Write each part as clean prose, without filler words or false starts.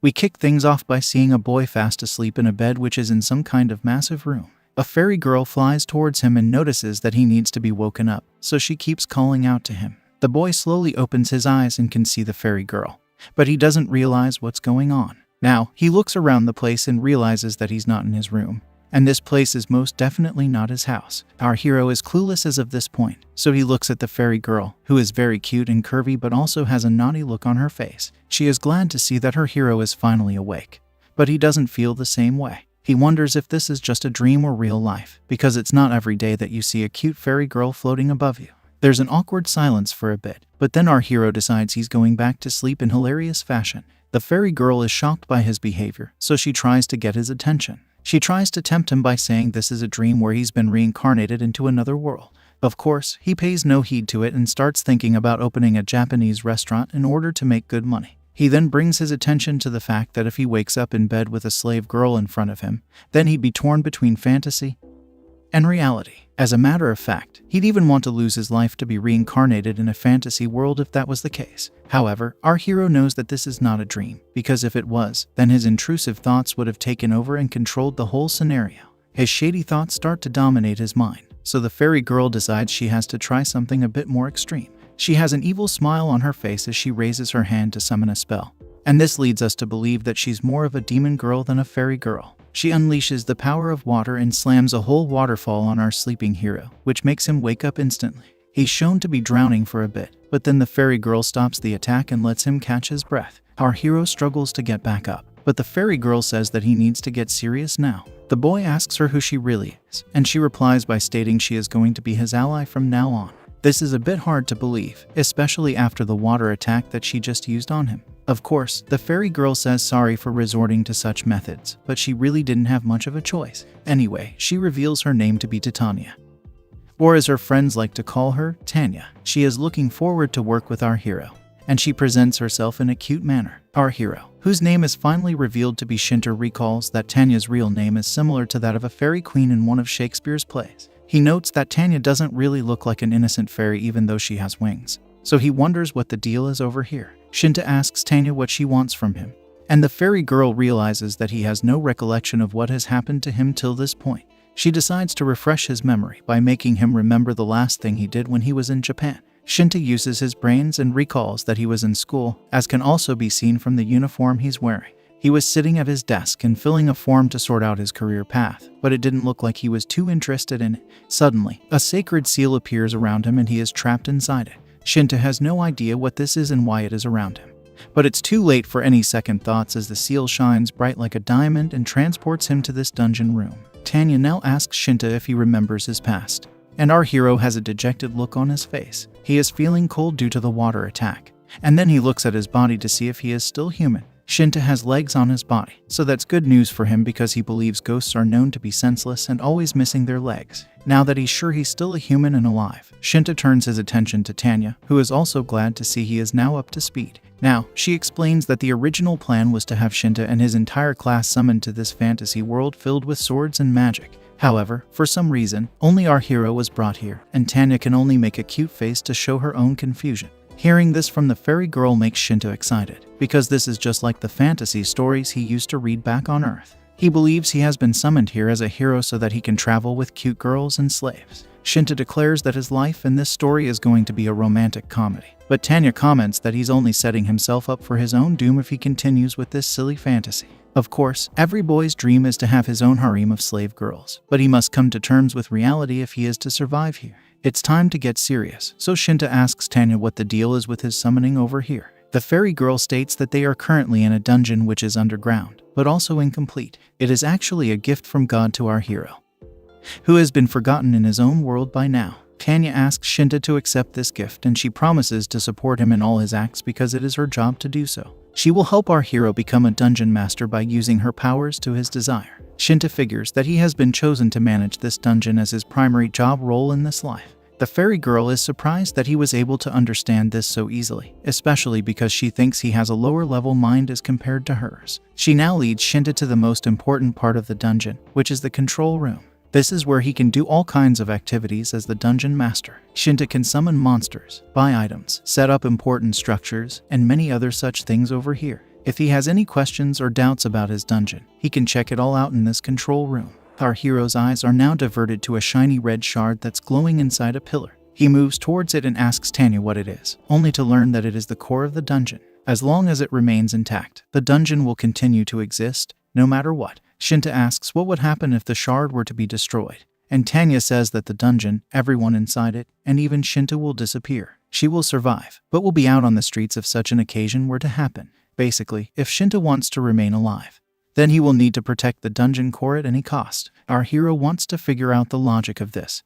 We kick things off by seeing a boy fast asleep in a bed which is in some kind of massive room. A fairy girl flies towards him and notices that he needs to be woken up, so she keeps calling out to him. The boy slowly opens his eyes and can see the fairy girl, but he doesn't realize what's going on. Now, he looks around the place and realizes that he's not in his room, and this place is most definitely not his house. Our hero is clueless as of this point, so he looks at the fairy girl, who is very cute and curvy but also has a naughty look on her face. She is glad to see that her hero is finally awake, but he doesn't feel the same way. He wonders if this is just a dream or real life, because it's not every day that you see a cute fairy girl floating above you. There's an awkward silence for a bit, but then our hero decides he's going back to sleep in hilarious fashion. The fairy girl is shocked by his behavior, so she tries to get his attention. She tries to tempt him by saying this is a dream where he's been reincarnated into another world. Of course, he pays no heed to it and starts thinking about opening a Japanese restaurant in order to make good money. He then brings his attention to the fact that if he wakes up in bed with a slave girl in front of him, then he'd be torn between fantasy and reality. As a matter of fact, he'd even want to lose his life to be reincarnated in a fantasy world if that was the case. However, our hero knows that this is not a dream, because if it was, then his intrusive thoughts would have taken over and controlled the whole scenario. His shady thoughts start to dominate his mind, so the fairy girl decides she has to try something a bit more extreme. She has an evil smile on her face as she raises her hand to summon a spell, and this leads us to believe that she's more of a demon girl than a fairy girl. She unleashes the power of water and slams a whole waterfall on our sleeping hero, which makes him wake up instantly. He's shown to be drowning for a bit, but then the fairy girl stops the attack and lets him catch his breath. Our hero struggles to get back up, but the fairy girl says that he needs to get serious now. The boy asks her who she really is, and she replies by stating she is going to be his ally from now on. This is a bit hard to believe, especially after the water attack that she just used on him. Of course, the fairy girl says sorry for resorting to such methods, but she really didn't have much of a choice. Anyway, she reveals her name to be Tanya, or as her friends like to call her, Tanya. She is looking forward to work with our hero, and she presents herself in a cute manner. Our hero, whose name is finally revealed to be Shinta, recalls that Tanya's real name is similar to that of a fairy queen in one of Shakespeare's plays. He notes that Tanya doesn't really look like an innocent fairy even though she has wings, so he wonders what the deal is over here. Shinta asks Tanya what she wants from him, and the fairy girl realizes that he has no recollection of what has happened to him till this point. She decides to refresh his memory by making him remember the last thing he did when he was in Japan. Shinta uses his brains and recalls that he was in school, as can also be seen from the uniform he's wearing. He was sitting at his desk and filling a form to sort out his career path, but it didn't look like he was too interested in it. Suddenly, a sacred seal appears around him and he is trapped inside it. Shinta has no idea what this is and why it is around him, but it's too late for any second thoughts as the seal shines bright like a diamond and transports him to this dungeon room. Tanya now asks Shinta if he remembers his past, and our hero has a dejected look on his face. He is feeling cold due to the water attack, and then he looks at his body to see if he is still human. Shinta has legs on his body, so that's good news for him because he believes ghosts are known to be senseless and always missing their legs. Now that he's sure he's still a human and alive, Shinta turns his attention to Tanya, who is also glad to see he is now up to speed. Now, she explains that the original plan was to have Shinta and his entire class summoned to this fantasy world filled with swords and magic. However, for some reason, only our hero was brought here, and Tanya can only make a cute face to show her own confusion. Hearing this from the fairy girl makes Shinta excited, because this is just like the fantasy stories he used to read back on Earth. He believes he has been summoned here as a hero so that he can travel with cute girls and slaves. Shinta declares that his life in this story is going to be a romantic comedy, but Tanya comments that he's only setting himself up for his own doom if he continues with this silly fantasy. Of course, every boy's dream is to have his own harem of slave girls, but he must come to terms with reality if he is to survive here. It's time to get serious, so Shinta asks Tanya what the deal is with his summoning over here. The fairy girl states that they are currently in a dungeon which is underground, but also incomplete. It is actually a gift from God to our hero, who has been forgotten in his own world by now. Tanya asks Shinta to accept this gift and she promises to support him in all his acts because it is her job to do so. She will help our hero become a dungeon master by using her powers to his desire. Shinta figures that he has been chosen to manage this dungeon as his primary job role in this life. The fairy girl is surprised that he was able to understand this so easily, especially because she thinks he has a lower level mind as compared to hers. She now leads Shinta to the most important part of the dungeon, which is the control room. This is where he can do all kinds of activities as the dungeon master. Shinta can summon monsters, buy items, set up important structures, and many other such things over here. If he has any questions or doubts about his dungeon, he can check it all out in this control room. Our hero's eyes are now diverted to a shiny red shard that's glowing inside a pillar. He moves towards it and asks Tanya what it is, only to learn that it is the core of the dungeon. As long as it remains intact, the dungeon will continue to exist, no matter what. Shinta asks what would happen if the shard were to be destroyed, and Tanya says that the dungeon, everyone inside it, and even Shinta will disappear. She will survive, but will be out on the streets if such an occasion were to happen. Basically, if Shinta wants to remain alive, then he will need to protect the dungeon core at any cost. Our hero wants to figure out the logic of this,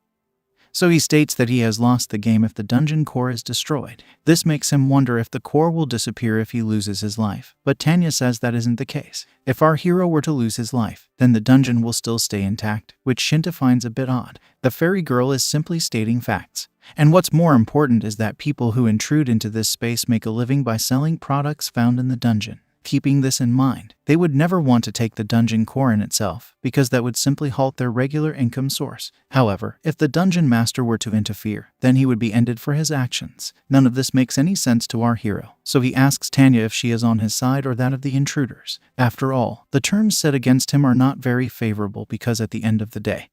so he states that he has lost the game if the dungeon core is destroyed. This makes him wonder if the core will disappear if he loses his life, but Tanya says that isn't the case. If our hero were to lose his life, then the dungeon will still stay intact, which Shinta finds a bit odd. The fairy girl is simply stating facts. And what's more important is that people who intrude into this space make a living by selling products found in the dungeon. Keeping this in mind, they would never want to take the dungeon core in itself, because that would simply halt their regular income source. However, if the dungeon master were to interfere, then he would be ended for his actions. None of this makes any sense to our hero, so he asks Tanya if she is on his side or that of the intruders. After all, the terms set against him are not very favorable because at the end of the day,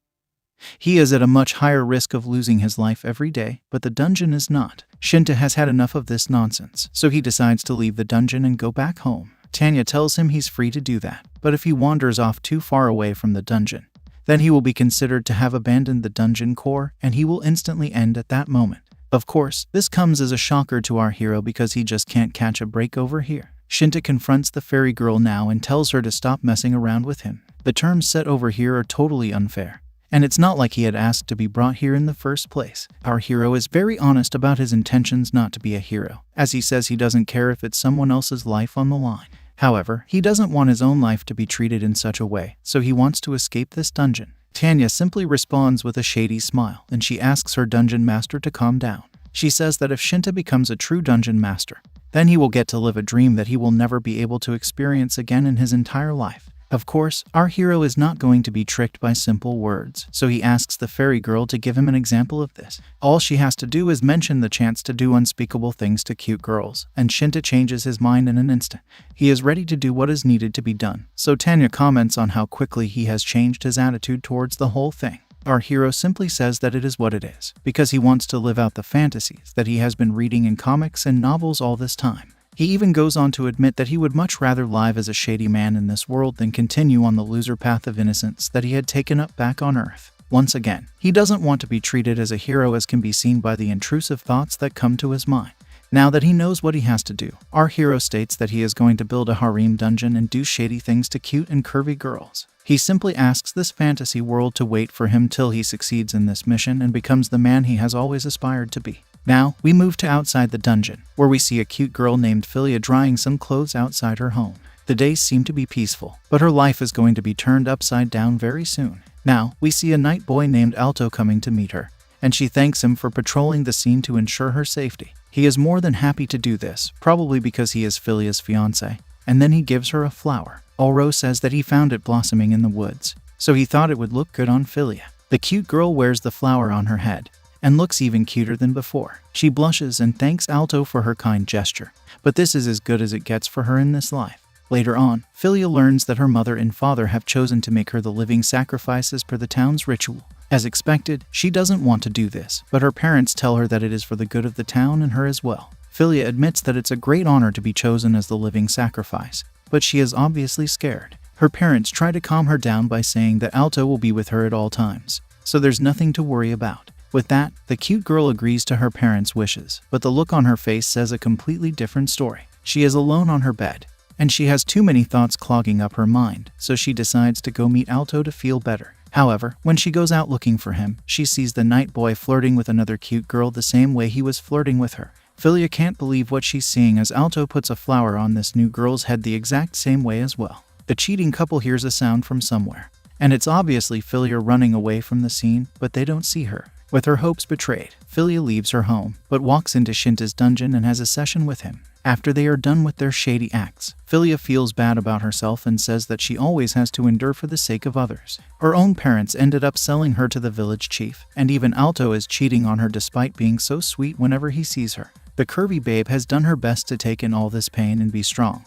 he is at a much higher risk of losing his life every day, but the dungeon is not. Shinta has had enough of this nonsense, so he decides to leave the dungeon and go back home. Tanya tells him he's free to do that, but if he wanders off too far away from the dungeon, then he will be considered to have abandoned the dungeon core, and he will instantly end at that moment. Of course, this comes as a shocker to our hero because he just can't catch a break over here. Shinta confronts the fairy girl now and tells her to stop messing around with him. The terms set over here are totally unfair, and it's not like he had asked to be brought here in the first place. Our hero is very honest about his intentions not to be a hero, as he says he doesn't care if it's someone else's life on the line. However, he doesn't want his own life to be treated in such a way, so he wants to escape this dungeon. Tanya simply responds with a shady smile, and she asks her dungeon master to calm down. She says that if Shinta becomes a true dungeon master, then he will get to live a dream that he will never be able to experience again in his entire life. Of course, our hero is not going to be tricked by simple words, so he asks the fairy girl to give him an example of this. All she has to do is mention the chance to do unspeakable things to cute girls, and Shinta changes his mind in an instant. He is ready to do what is needed to be done, so Tanya comments on how quickly he has changed his attitude towards the whole thing. Our hero simply says that it is what it is, because he wants to live out the fantasies that he has been reading in comics and novels all this time. He even goes on to admit that he would much rather live as a shady man in this world than continue on the loser path of innocence that he had taken up back on Earth. Once again, he doesn't want to be treated as a hero, as can be seen by the intrusive thoughts that come to his mind. Now that he knows what he has to do, our hero states that he is going to build a harem dungeon and do shady things to cute and curvy girls. He simply asks this fantasy world to wait for him till he succeeds in this mission and becomes the man he has always aspired to be. Now, we move to outside the dungeon, where we see a cute girl named Filia drying some clothes outside her home. The days seem to be peaceful, but her life is going to be turned upside down very soon. Now, we see a night boy named Alto coming to meet her, and she thanks him for patrolling the scene to ensure her safety. He is more than happy to do this, probably because he is Filia's fiancé, and then he gives her a flower. Oro says that he found it blossoming in the woods, so he thought it would look good on Filia. The cute girl wears the flower on her head, and looks even cuter than before. She blushes and thanks Alto for her kind gesture, but this is as good as it gets for her in this life. Later on, Filia learns that her mother and father have chosen to make her the living sacrifice as per the town's ritual. As expected, she doesn't want to do this, but her parents tell her that it is for the good of the town and her as well. Filia admits that it's a great honor to be chosen as the living sacrifice, but she is obviously scared. Her parents try to calm her down by saying that Alto will be with her at all times, so there's nothing to worry about. With that, the cute girl agrees to her parents' wishes, but the look on her face says a completely different story. She is alone on her bed, and she has too many thoughts clogging up her mind, so she decides to go meet Alto to feel better. However, when she goes out looking for him, she sees the night boy flirting with another cute girl the same way he was flirting with her. Filia can't believe what she's seeing as Alto puts a flower on this new girl's head the exact same way as well. The cheating couple hears a sound from somewhere, and it's obviously Filia running away from the scene, but they don't see her. With her hopes betrayed, Filia leaves her home, but walks into Shinta's dungeon and has a session with him. After they are done with their shady acts, Filia feels bad about herself and says that she always has to endure for the sake of others. Her own parents ended up selling her to the village chief, and even Alto is cheating on her despite being so sweet whenever he sees her. The curvy babe has done her best to take in all this pain and be strong,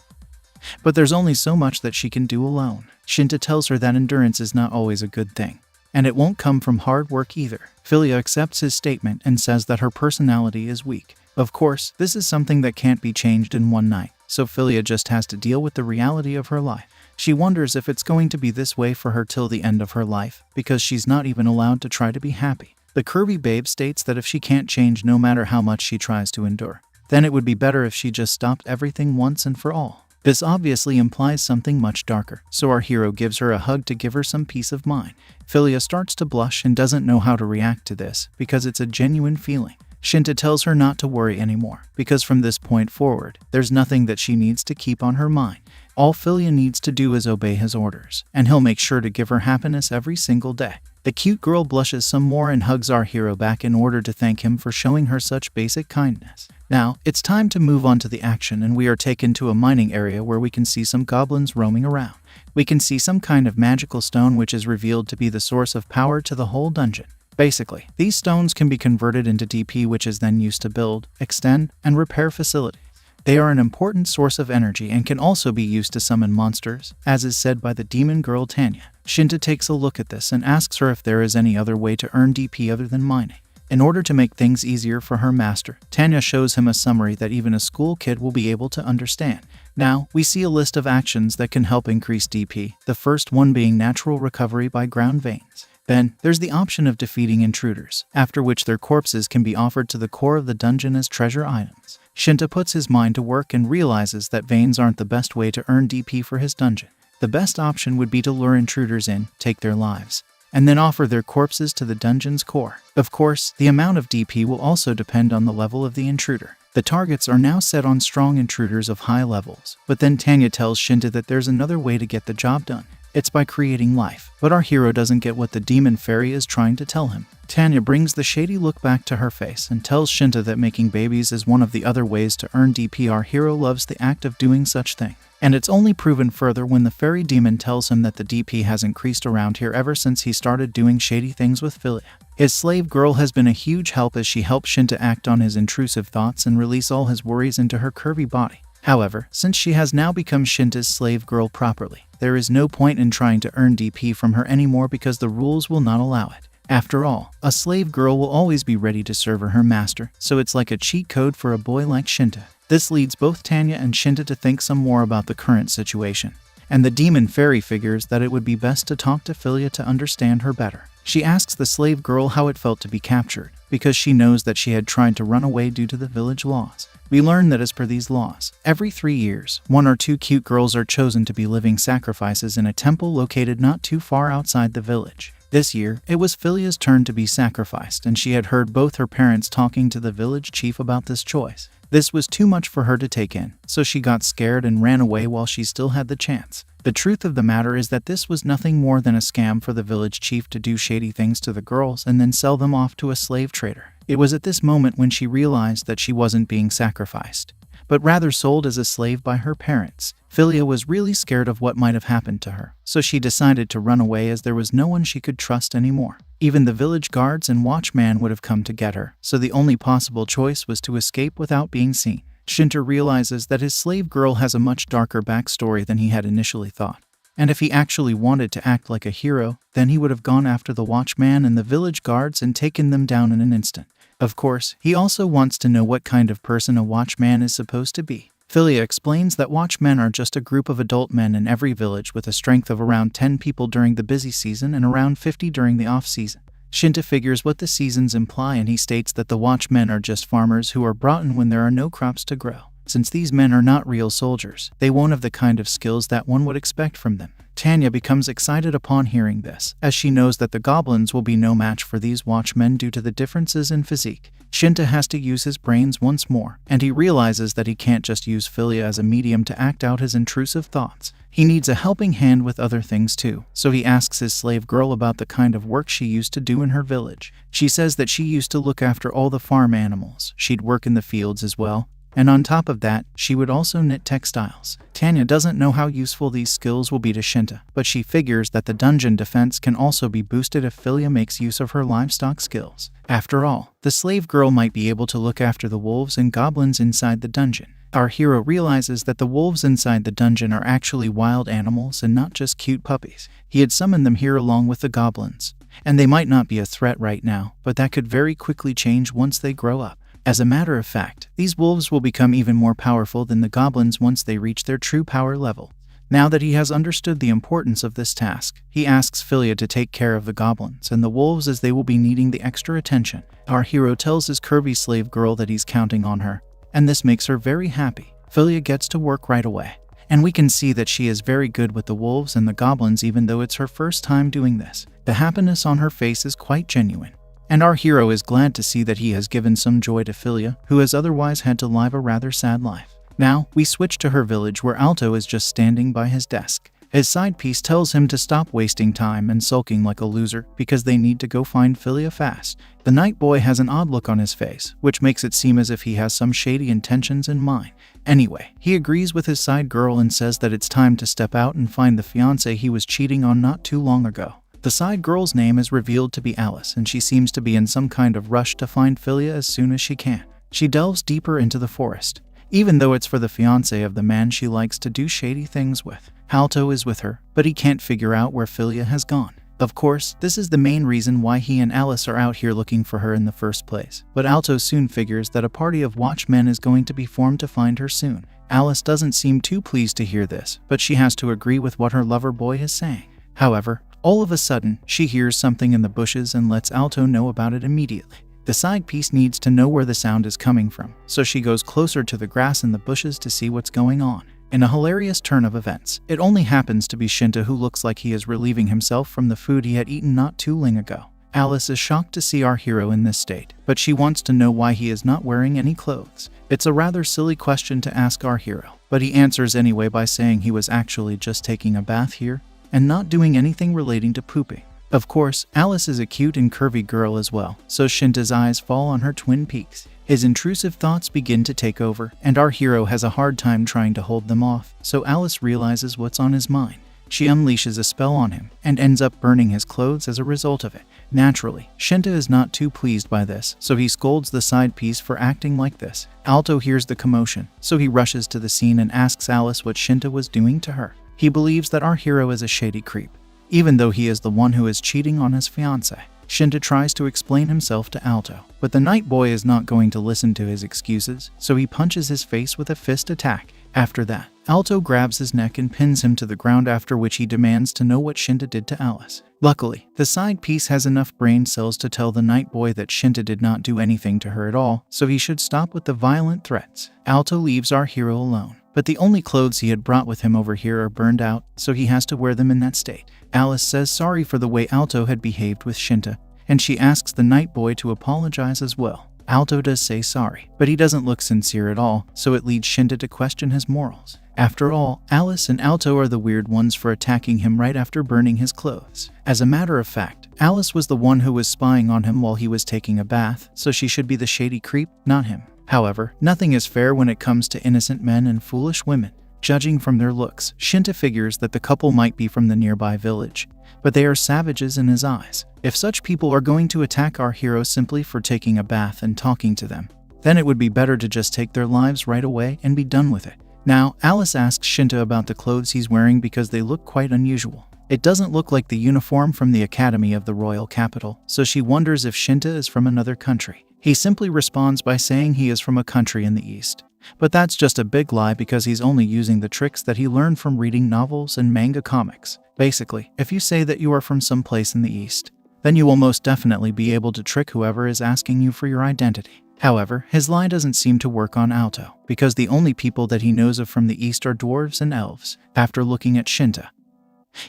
But there's only so much that she can do alone. Shinta tells her that endurance is not always a good thing, and it won't come from hard work either. Filia accepts his statement and says that her personality is weak. Of course, this is something that can't be changed in one night, so Filia just has to deal with the reality of her life. She wonders if it's going to be this way for her till the end of her life, because she's not even allowed to try to be happy. The curvy babe states that if she can't change no matter how much she tries to endure, then it would be better if she just stopped everything once and for all. This obviously implies something much darker, so our hero gives her a hug to give her some peace of mind. Filia starts to blush and doesn't know how to react to this, because it's a genuine feeling. Shinta tells her not to worry anymore, because from this point forward, there's nothing that she needs to keep on her mind. All Filia needs to do is obey his orders, and he'll make sure to give her happiness every single day. The cute girl blushes some more and hugs our hero back in order to thank him for showing her such basic kindness. Now, it's time to move on to the action, and we are taken to a mining area where we can see some goblins roaming around. We can see some kind of magical stone which is revealed to be the source of power to the whole dungeon. Basically, these stones can be converted into DP, which is then used to build, extend, and repair facilities. They are an important source of energy and can also be used to summon monsters, as is said by the demon girl Tanya. Shinta takes a look at this and asks her if there is any other way to earn DP other than mining. In order to make things easier for her master, Tanya shows him a summary that even a school kid will be able to understand. Now, we see a list of actions that can help increase DP, the first one being natural recovery by ground veins. Then, there's the option of defeating intruders, after which their corpses can be offered to the core of the dungeon as treasure items. Shinta puts his mind to work and realizes that veins aren't the best way to earn DP for his dungeon. The best option would be to lure intruders in, take their lives, and then offer their corpses to the dungeon's core. Of course, the amount of DP will also depend on the level of the intruder. The targets are now set on strong intruders of high levels, but then Tanya tells Shinta that there's another way to get the job done. It's by creating life, but our hero doesn't get what the demon fairy is trying to tell him. Tanya brings the shady look back to her face and tells Shinta that making babies is one of the other ways to earn DP. Our hero loves the act of doing such thing, and it's only proven further when the fairy demon tells him that the DP has increased around here ever since he started doing shady things with Filia. His slave girl has been a huge help as she helps Shinta act on his intrusive thoughts and release all his worries into her curvy body. However, since she has now become Shinta's slave girl properly, there is no point in trying to earn DP from her anymore because the rules will not allow it. After all, a slave girl will always be ready to serve her master, so it's like a cheat code for a boy like Shinta. This leads both Tanya and Shinta to think some more about the current situation, and the demon fairy figures that it would be best to talk to Filia to understand her better. She asks the slave girl how it felt to be captured, because she knows that she had tried to run away due to the village laws. We learn that as per these laws, every 3 years, 1 or 2 cute girls are chosen to be living sacrifices in a temple located not too far outside the village. This year, it was Filia's turn to be sacrificed, and she had heard both her parents talking to the village chief about this choice. This was too much for her to take in, so she got scared and ran away while she still had the chance. The truth of the matter is that this was nothing more than a scam for the village chief to do shady things to the girls and then sell them off to a slave trader. It was at this moment when she realized that she wasn't being sacrificed, but rather sold as a slave by her parents. Filia was really scared of what might have happened to her, so she decided to run away as there was no one she could trust anymore. Even the village guards and watchman would have come to get her, so the only possible choice was to escape without being seen. Shinta realizes that his slave girl has a much darker backstory than he had initially thought, and if he actually wanted to act like a hero, then he would have gone after the watchman and the village guards and taken them down in an instant. Of course, he also wants to know what kind of person a watchman is supposed to be. Filia explains that watchmen are just a group of adult men in every village with a strength of around 10 people during the busy season and around 50 during the off-season. Shinta figures what the seasons imply, and he states that the watchmen are just farmers who are brought in when there are no crops to grow. Since these men are not real soldiers, they won't have the kind of skills that one would expect from them. Tanya becomes excited upon hearing this, as she knows that the goblins will be no match for these watchmen due to the differences in physique. Shinta has to use his brains once more, and he realizes that he can't just use Filia as a medium to act out his intrusive thoughts. He needs a helping hand with other things too, so he asks his slave girl about the kind of work she used to do in her village. She says that she used to look after all the farm animals, she'd work in the fields as well, and on top of that, she would also knit textiles. Tanya doesn't know how useful these skills will be to Shinta, but she figures that the dungeon defense can also be boosted if Filia makes use of her livestock skills. After all, the slave girl might be able to look after the wolves and goblins inside the dungeon. Our hero realizes that the wolves inside the dungeon are actually wild animals and not just cute puppies. He had summoned them here along with the goblins, and they might not be a threat right now, but that could very quickly change once they grow up. As a matter of fact, these wolves will become even more powerful than the goblins once they reach their true power level. Now that he has understood the importance of this task, he asks Filia to take care of the goblins and the wolves as they will be needing the extra attention. Our hero tells his curvy slave girl that he's counting on her, and this makes her very happy. Filia gets to work right away, and we can see that she is very good with the wolves and the goblins even though it's her first time doing this. The happiness on her face is quite genuine, and our hero is glad to see that he has given some joy to Filia, who has otherwise had to live a rather sad life. Now, we switch to her village where Alto is just standing by his desk. His side piece tells him to stop wasting time and sulking like a loser because they need to go find Filia fast. The night boy has an odd look on his face, which makes it seem as if he has some shady intentions in mind. Anyway, he agrees with his side girl and says that it's time to step out and find the fiancé he was cheating on not too long ago. The side girl's name is revealed to be Alice, and she seems to be in some kind of rush to find Filia as soon as she can. She delves deeper into the forest, even though it's for the fiancé of the man she likes to do shady things with. Alto is with her, but he can't figure out where Filia has gone. Of course, this is the main reason why he and Alice are out here looking for her in the first place. But Alto soon figures that a party of watchmen is going to be formed to find her soon. Alice doesn't seem too pleased to hear this, but she has to agree with what her lover boy is saying. However, all of a sudden, she hears something in the bushes and lets Alto know about it immediately. The side piece needs to know where the sound is coming from, so she goes closer to the grass in the bushes to see what's going on. In a hilarious turn of events, it only happens to be Shinta who looks like he is relieving himself from the food he had eaten not too long ago. Alice is shocked to see our hero in this state, but she wants to know why he is not wearing any clothes. It's a rather silly question to ask our hero, but he answers anyway by saying he was actually just taking a bath here and not doing anything relating to pooping. Of course, Alice is a cute and curvy girl as well, so Shinta's eyes fall on her twin peaks. His intrusive thoughts begin to take over, and our hero has a hard time trying to hold them off, so Alice realizes what's on his mind. She unleashes a spell on him, and ends up burning his clothes as a result of it. Naturally, Shinta is not too pleased by this, so he scolds the side piece for acting like this. Alto hears the commotion, so he rushes to the scene and asks Alice what Shinta was doing to her. He believes that our hero is a shady creep, even though he is the one who is cheating on his fiancée. Shinta tries to explain himself to Alto, but the night boy is not going to listen to his excuses, so he punches his face with a fist attack. After that, Alto grabs his neck and pins him to the ground, after which he demands to know what Shinta did to Alice. Luckily, the side piece has enough brain cells to tell the night boy that Shinta did not do anything to her at all, so he should stop with the violent threats. Alto leaves our hero alone, but the only clothes he had brought with him over here are burned out, so he has to wear them in that state. Alice says sorry for the way Alto had behaved with Shinta, and she asks the night boy to apologize as well. Alto does say sorry, but he doesn't look sincere at all, so it leads Shinta to question his morals. After all, Alice and Alto are the weird ones for attacking him right after burning his clothes. As a matter of fact, Alice was the one who was spying on him while he was taking a bath, so she should be the shady creep, not him. However, nothing is fair when it comes to innocent men and foolish women. Judging from their looks, Shinta figures that the couple might be from the nearby village, but they are savages in his eyes. If such people are going to attack our hero simply for taking a bath and talking to them, then it would be better to just take their lives right away and be done with it. Now, Alice asks Shinta about the clothes he's wearing because they look quite unusual. It doesn't look like the uniform from the Academy of the Royal Capital, so she wonders if Shinta is from another country. He simply responds by saying he is from a country in the East. But that's just a big lie because he's only using the tricks that he learned from reading novels and manga comics. Basically, if you say that you are from some place in the East, then you will most definitely be able to trick whoever is asking you for your identity. However, his lie doesn't seem to work on Alto, because the only people that he knows of from the East are dwarves and elves. After looking at Shinta,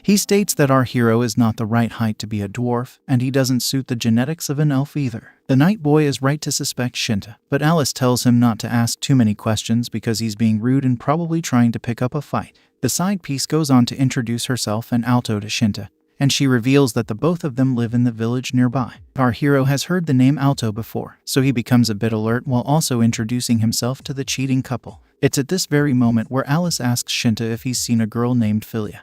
he states that our hero is not the right height to be a dwarf, and he doesn't suit the genetics of an elf either. The night boy is right to suspect Shinta, but Alice tells him not to ask too many questions because he's being rude and probably trying to pick up a fight. The side piece goes on to introduce herself and Alto to Shinta, and she reveals that the both of them live in the village nearby. Our hero has heard the name Alto before, so he becomes a bit alert while also introducing himself to the cheating couple. It's at this very moment where Alice asks Shinta if he's seen a girl named Filia,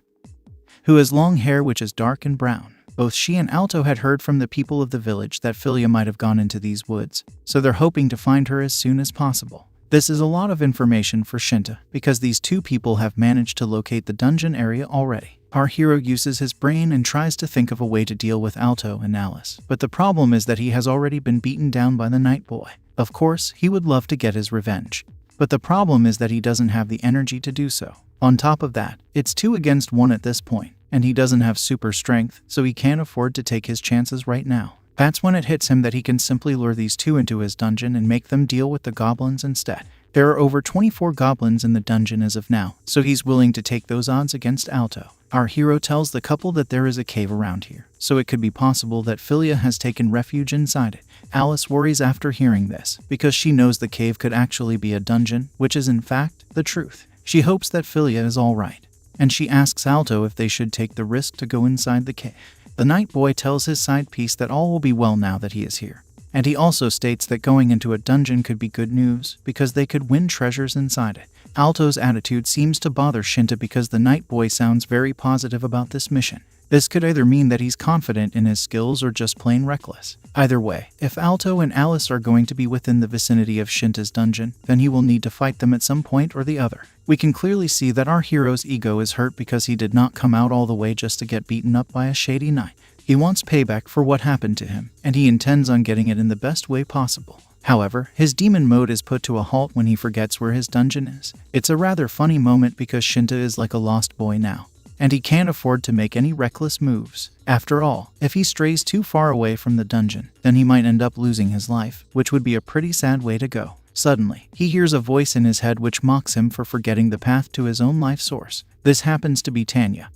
who has long hair which is dark and brown. Both she and Alto had heard from the people of the village that Filia might have gone into these woods, so they're hoping to find her as soon as possible. This is a lot of information for Shinta, because these two people have managed to locate the dungeon area already. Our hero uses his brain and tries to think of a way to deal with Alto and Alice, but the problem is that he has already been beaten down by the Night Boy. Of course, he would love to get his revenge, but the problem is that he doesn't have the energy to do so. On top of that, it's 2 against 1 at this point, and he doesn't have super strength, so he can't afford to take his chances right now. That's when it hits him that he can simply lure these two into his dungeon and make them deal with the goblins instead. There are over 24 goblins in the dungeon as of now, so he's willing to take those odds against Alto. Our hero tells the couple that there is a cave around here, so it could be possible that Filia has taken refuge inside it. Alice worries after hearing this, because she knows the cave could actually be a dungeon, which is in fact the truth. She hopes that Filia is alright, and she asks Alto if they should take the risk to go inside the cave. The Night Boy tells his side piece that all will be well now that he is here. And he also states that going into a dungeon could be good news, because they could win treasures inside it. Alto's attitude seems to bother Shinta because the Night Boy sounds very positive about this mission. This could either mean that he's confident in his skills or just plain reckless. Either way, if Alto and Alice are going to be within the vicinity of Shinta's dungeon, then he will need to fight them at some point or the other. We can clearly see that our hero's ego is hurt because he did not come out all the way just to get beaten up by a shady knight. He wants payback for what happened to him, and he intends on getting it in the best way possible. However, his demon mode is put to a halt when he forgets where his dungeon is. It's a rather funny moment because Shinta is like a lost boy now, and he can't afford to make any reckless moves. After all, if he strays too far away from the dungeon, then he might end up losing his life, which would be a pretty sad way to go. Suddenly, he hears a voice in his head which mocks him for forgetting the path to his own life source. This happens to be Tanya,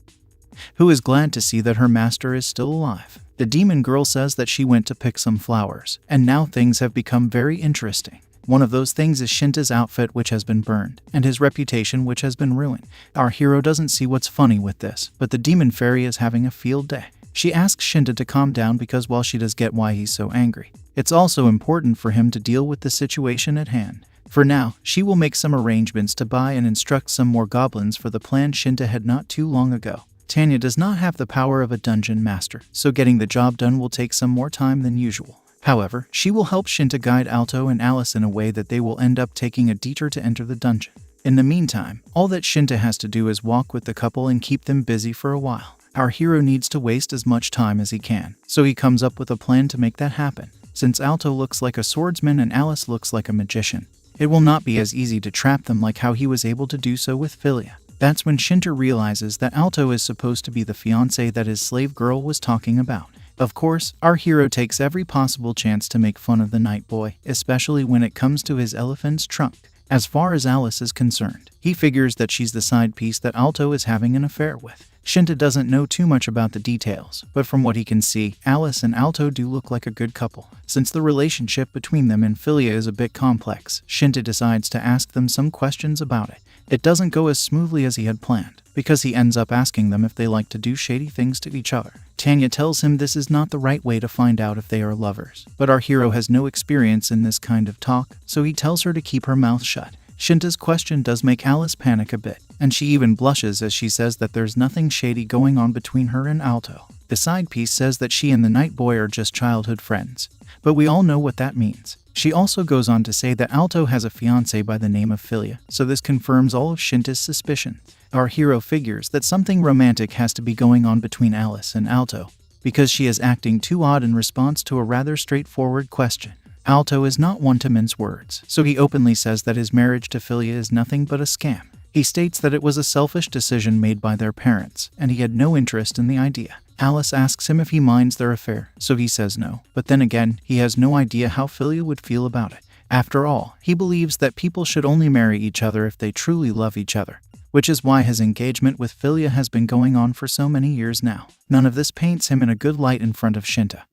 who is glad to see that her master is still alive. The demon girl says that she went to pick some flowers, and now things have become very interesting. One of those things is Shinta's outfit, which has been burned, and his reputation, which has been ruined. Our hero doesn't see what's funny with this, but the demon fairy is having a field day. She asks Shinta to calm down because while she does get why he's so angry, it's also important for him to deal with the situation at hand. For now, she will make some arrangements to buy and instruct some more goblins for the plan Shinta had not too long ago. Tanya does not have the power of a dungeon master, so getting the job done will take some more time than usual. However, she will help Shinta guide Alto and Alice in a way that they will end up taking a detour to enter the dungeon. In the meantime, all that Shinta has to do is walk with the couple and keep them busy for a while. Our hero needs to waste as much time as he can, so he comes up with a plan to make that happen. Since Alto looks like a swordsman and Alice looks like a magician, it will not be as easy to trap them like how he was able to do so with Filia. That's when Shinta realizes that Alto is supposed to be the fiancé that his slave girl was talking about. Of course, our hero takes every possible chance to make fun of the Night Boy, especially when it comes to his elephant's trunk. As far as Alice is concerned, he figures that she's the side piece that Alto is having an affair with. Shinta doesn't know too much about the details, but from what he can see, Alice and Alto do look like a good couple. Since the relationship between them and Filia is a bit complex, Shinta decides to ask them some questions about it. It doesn't go as smoothly as he had planned, because he ends up asking them if they like to do shady things to each other. Tanya tells him this is not the right way to find out if they are lovers, but our hero has no experience in this kind of talk, so he tells her to keep her mouth shut. Shinta's question does make Alice panic a bit, and she even blushes as she says that there's nothing shady going on between her and Alto. The side piece says that she and the Night Boy are just childhood friends, but we all know what that means. She also goes on to say that Alto has a fiancé by the name of Filia, so this confirms all of Shinta's suspicions. Our hero figures that something romantic has to be going on between Alice and Alto, because she is acting too odd in response to a rather straightforward question. Alto is not one to mince words, so he openly says that his marriage to Filia is nothing but a scam. He states that it was a selfish decision made by their parents, and he had no interest in the idea. Alice asks him if he minds their affair, so he says no, but then again, he has no idea how Filia would feel about it. After all, he believes that people should only marry each other if they truly love each other, which is why his engagement with Filia has been going on for so many years now. None of this paints him in a good light in front of Shinta,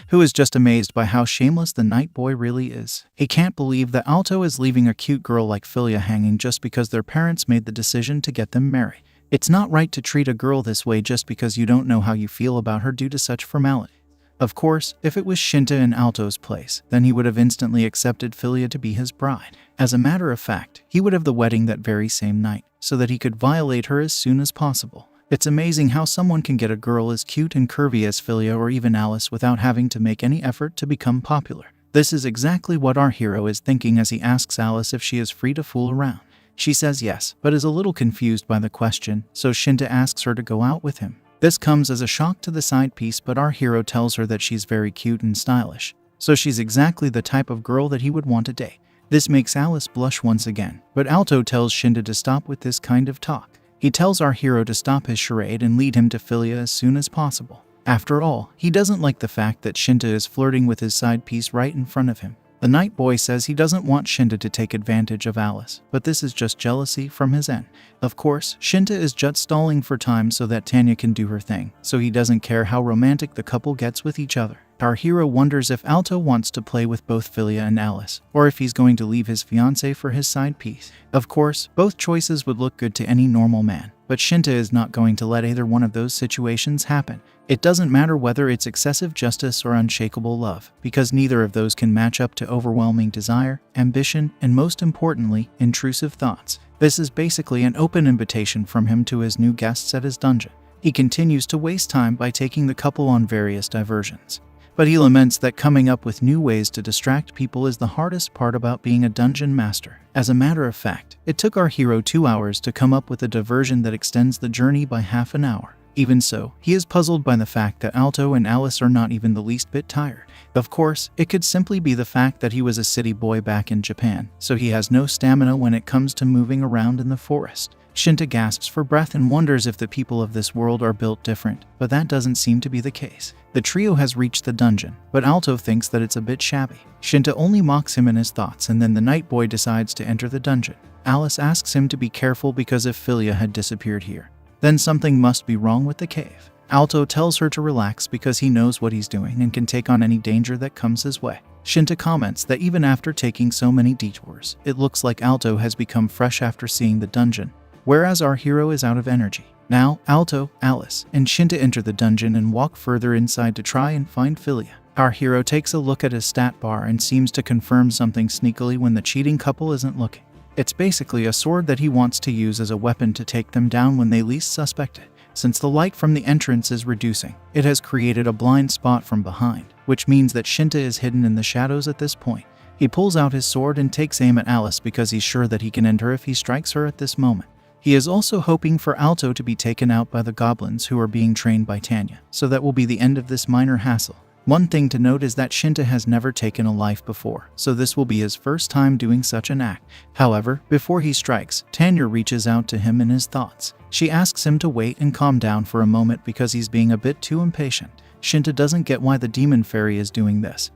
who is just amazed by how shameless the Night Boy really is. He can't believe that Alto is leaving a cute girl like Filia hanging just because their parents made the decision to get them married. It's not right to treat a girl this way just because you don't know how you feel about her due to such formality. Of course, if it was Shinta in Alto's place, then he would have instantly accepted Filia to be his bride. As a matter of fact, he would have the wedding that very same night, so that he could violate her as soon as possible. It's amazing how someone can get a girl as cute and curvy as Filia or even Alice without having to make any effort to become popular. This is exactly what our hero is thinking as he asks Alice if she is free to fool around. She says yes, but is a little confused by the question, so Shinta asks her to go out with him. This comes as a shock to the side piece, but our hero tells her that she's very cute and stylish, so she's exactly the type of girl that he would want to date. This makes Alice blush once again, but Alto tells Shinta to stop with this kind of talk. He tells our hero to stop his charade and lead him to Filia as soon as possible. After all, he doesn't like the fact that Shinta is flirting with his side piece right in front of him. The night boy says he doesn't want Shinta to take advantage of Alice, but this is just jealousy from his end. Of course, Shinta is just stalling for time so that Tanya can do her thing, so he doesn't care how romantic the couple gets with each other. Our hero wonders if Alto wants to play with both Filia and Alice, or if he's going to leave his fiancée for his side piece. Of course, both choices would look good to any normal man, but Shinta is not going to let either one of those situations happen. It doesn't matter whether it's excessive justice or unshakable love, because neither of those can match up to overwhelming desire, ambition, and most importantly, intrusive thoughts. This is basically an open invitation from him to his new guests at his dungeon. He continues to waste time by taking the couple on various diversions. But he laments that coming up with new ways to distract people is the hardest part about being a dungeon master. As a matter of fact, it took our hero 2 hours to come up with a diversion that extends the journey by half an hour. Even so, he is puzzled by the fact that Alto and Alice are not even the least bit tired. Of course, it could simply be the fact that he was a city boy back in Japan, so he has no stamina when it comes to moving around in the forest. Shinta gasps for breath and wonders if the people of this world are built different, but that doesn't seem to be the case. The trio has reached the dungeon, but Alto thinks that it's a bit shabby. Shinta only mocks him in his thoughts, and then the night boy decides to enter the dungeon. Alice asks him to be careful because if Filia had disappeared here, then something must be wrong with the cave. Alto tells her to relax because he knows what he's doing and can take on any danger that comes his way. Shinta comments that even after taking so many detours, it looks like Alto has become fresh after seeing the dungeon, whereas our hero is out of energy. Now, Alto, Alice, and Shinta enter the dungeon and walk further inside to try and find Filia. Our hero takes a look at his stat bar and seems to confirm something sneakily when the cheating couple isn't looking. It's basically a sword that he wants to use as a weapon to take them down when they least suspect it. Since the light from the entrance is reducing, it has created a blind spot from behind, which means that Shinta is hidden in the shadows at this point. He pulls out his sword and takes aim at Alice because he's sure that he can end her if he strikes her at this moment. He is also hoping for Alto to be taken out by the goblins who are being trained by Tanya, so that will be the end of this minor hassle. One thing to note is that Shinta has never taken a life before, so this will be his first time doing such an act. However, before he strikes, Tanya reaches out to him in his thoughts. She asks him to wait and calm down for a moment because he's being a bit too impatient. Shinta doesn't get why the demon fairy is doing this,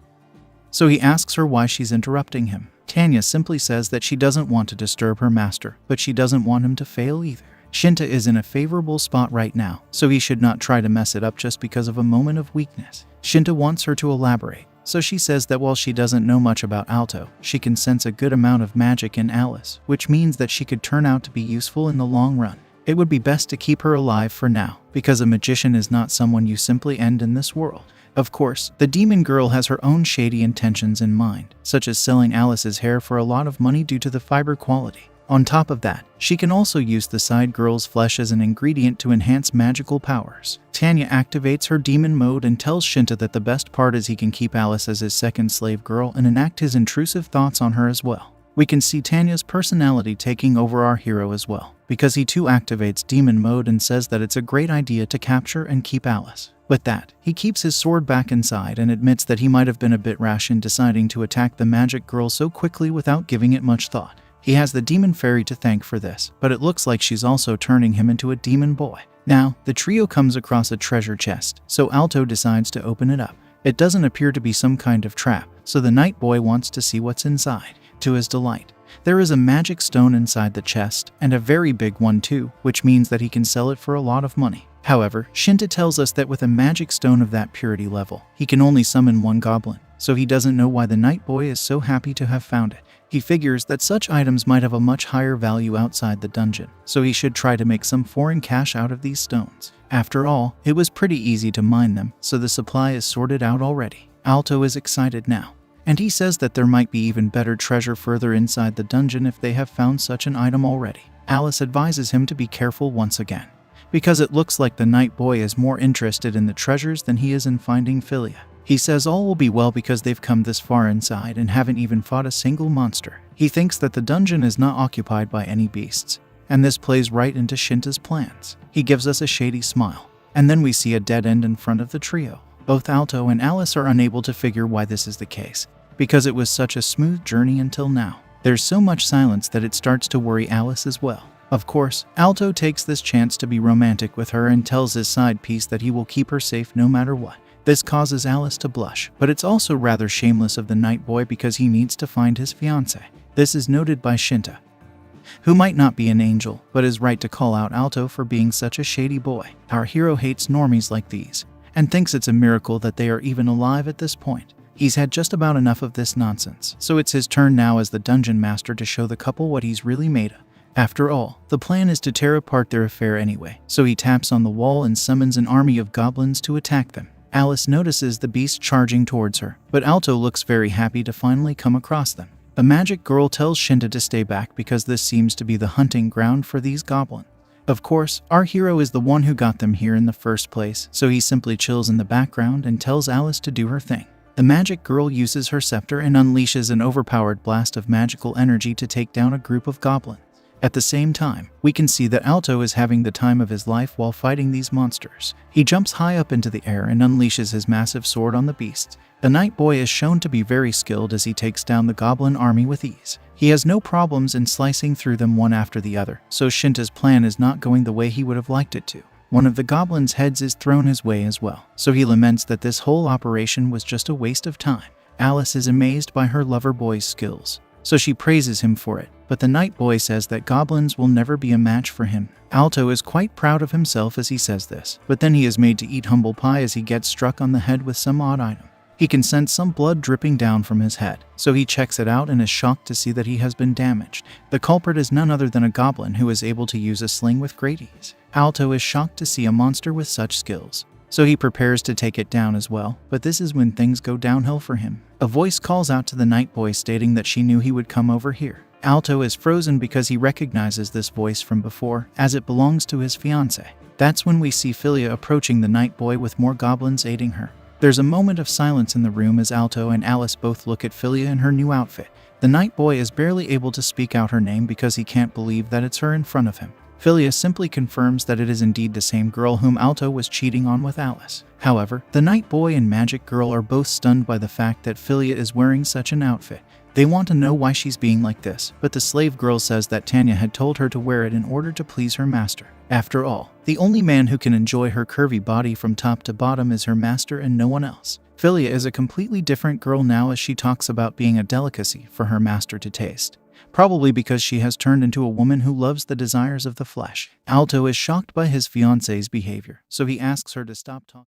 so he asks her why she's interrupting him. Tanya simply says that she doesn't want to disturb her master, but she doesn't want him to fail either. Shinta is in a favorable spot right now, so he should not try to mess it up just because of a moment of weakness. Shinta wants her to elaborate, so she says that while she doesn't know much about Alto, she can sense a good amount of magic in Alice, which means that she could turn out to be useful in the long run. It would be best to keep her alive for now, because a magician is not someone you simply end in this world. Of course, the demon girl has her own shady intentions in mind, such as selling Alice's hair for a lot of money due to the fiber quality. On top of that, she can also use the side girl's flesh as an ingredient to enhance magical powers. Tanya activates her demon mode and tells Shinta that the best part is he can keep Alice as his second slave girl and enact his intrusive thoughts on her as well. We can see Tanya's personality taking over our hero as well, because he too activates demon mode and says that it's a great idea to capture and keep Alice. With that, he keeps his sword back inside and admits that he might have been a bit rash in deciding to attack the magic girl so quickly without giving it much thought. He has the demon fairy to thank for this, but it looks like she's also turning him into a demon boy. Now, the trio comes across a treasure chest, so Alto decides to open it up. It doesn't appear to be some kind of trap, so the night boy wants to see what's inside. To his delight, there is a magic stone inside the chest, and a very big one too, which means that he can sell it for a lot of money. However, Shinta tells us that with a magic stone of that purity level, he can only summon one goblin, so he doesn't know why the night boy is so happy to have found it. He figures that such items might have a much higher value outside the dungeon, so he should try to make some foreign cash out of these stones. After all, it was pretty easy to mine them, so the supply is sorted out already. Alto is excited now, and he says that there might be even better treasure further inside the dungeon if they have found such an item already. Alice advises him to be careful once again, because it looks like the night boy is more interested in the treasures than he is in finding Filia. He says all will be well because they've come this far inside and haven't even fought a single monster. He thinks that the dungeon is not occupied by any beasts, and this plays right into Shinta's plans. He gives us a shady smile, and then we see a dead end in front of the trio. Both Alto and Alice are unable to figure why this is the case, because it was such a smooth journey until now. There's so much silence that it starts to worry Alice as well. Of course, Alto takes this chance to be romantic with her and tells his side piece that he will keep her safe no matter what. This causes Alice to blush, but it's also rather shameless of the night boy because he needs to find his fiancée. This is noted by Shinta, who might not be an angel, but is right to call out Alto for being such a shady boy. Our hero hates normies like these, and thinks it's a miracle that they are even alive at this point. He's had just about enough of this nonsense, so it's his turn now as the dungeon master to show the couple what he's really made of. After all, the plan is to tear apart their affair anyway, so he taps on the wall and summons an army of goblins to attack them. Alice notices the beast charging towards her, but Alto looks very happy to finally come across them. The magic girl tells Shinta to stay back because this seems to be the hunting ground for these goblins. Of course, our hero is the one who got them here in the first place, so he simply chills in the background and tells Alice to do her thing. The magic girl uses her scepter and unleashes an overpowered blast of magical energy to take down a group of goblins. At the same time, we can see that Alto is having the time of his life while fighting these monsters. He jumps high up into the air and unleashes his massive sword on the beasts. The night boy is shown to be very skilled as he takes down the goblin army with ease. He has no problems in slicing through them one after the other, so Shinta's plan is not going the way he would have liked it to. One of the goblins' heads is thrown his way as well, so he laments that this whole operation was just a waste of time. Alice is amazed by her lover boy's skills, so she praises him for it, but the night boy says that goblins will never be a match for him. Alto is quite proud of himself as he says this, but then he is made to eat humble pie as he gets struck on the head with some odd item. He can sense some blood dripping down from his head, so he checks it out and is shocked to see that he has been damaged. The culprit is none other than a goblin who is able to use a sling with great ease. Alto is shocked to see a monster with such skills, so he prepares to take it down as well, but this is when things go downhill for him. A voice calls out to the night boy stating that she knew he would come over here. Alto is frozen because he recognizes this voice from before, as it belongs to his fiancée. That's when we see Filia approaching the night boy with more goblins aiding her. There's a moment of silence in the room as Alto and Alice both look at Filia in her new outfit. The night boy is barely able to speak out her name because he can't believe that it's her in front of him. Filia simply confirms that it is indeed the same girl whom Alto was cheating on with Alice. However, the night boy and magic girl are both stunned by the fact that Filia is wearing such an outfit. They want to know why she's being like this, but the slave girl says that Tanya had told her to wear it in order to please her master. After all, the only man who can enjoy her curvy body from top to bottom is her master and no one else. Filia is a completely different girl now as she talks about being a delicacy for her master to taste, probably because she has turned into a woman who loves the desires of the flesh. Alto is shocked by his fiancée's behavior, so he asks her to stop talking.